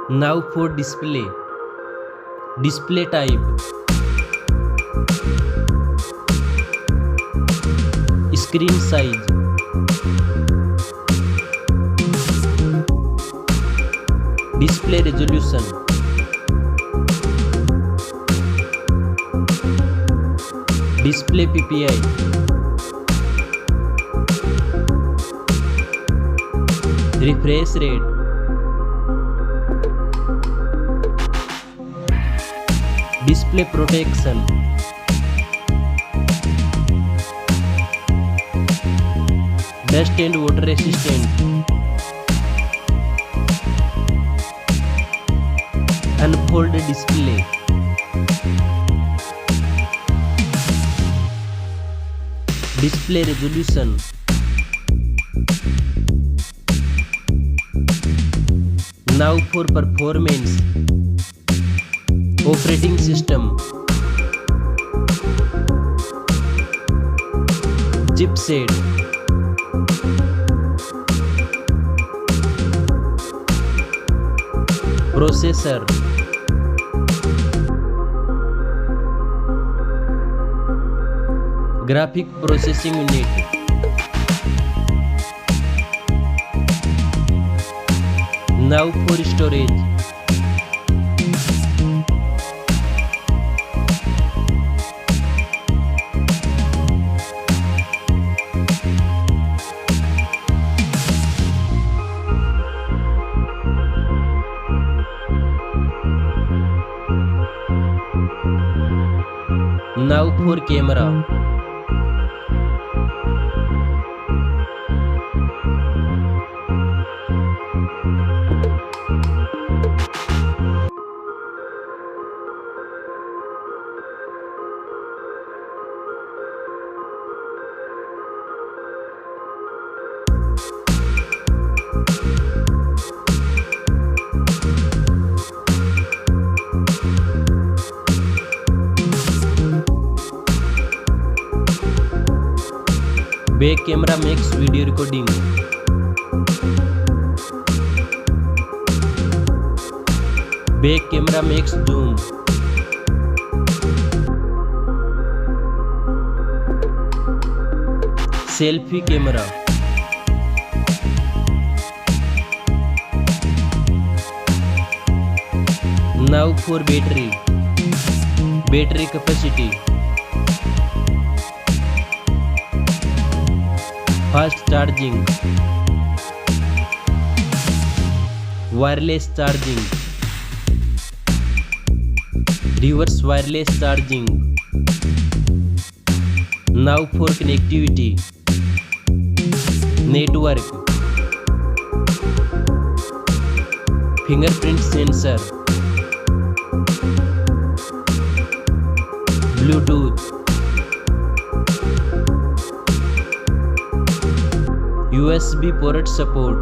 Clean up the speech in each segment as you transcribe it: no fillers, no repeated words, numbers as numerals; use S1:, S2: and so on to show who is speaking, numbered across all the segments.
S1: Now for display. Display type. Screen size. Display resolution. Display PPI. Refresh rate. Display protection. Dust and water resistant. Unfold display. Display resolution. Now for performance. Operating system. Chipset. Processor. Graphic processing unit. Now for storage. Now for camera. Back camera makes video recording. Back camera makes zoom. Selfie camera. Now for battery. Battery capacity. Fast charging. Wireless charging. Reverse wireless charging. Now for connectivity. Network. Fingerprint sensor. Bluetooth. USB port support.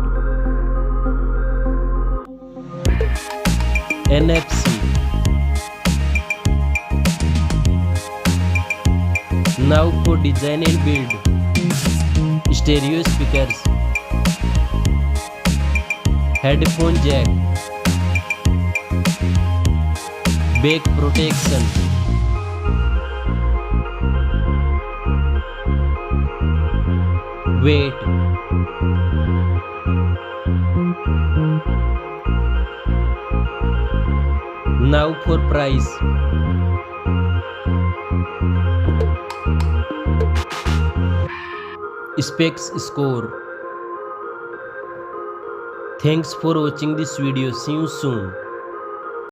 S1: NFC. Now for design and build. Stereo speakers. Headphone jack. Back protection. Weight. Now for price. Specs score. Thanks for watching this video. See you soon.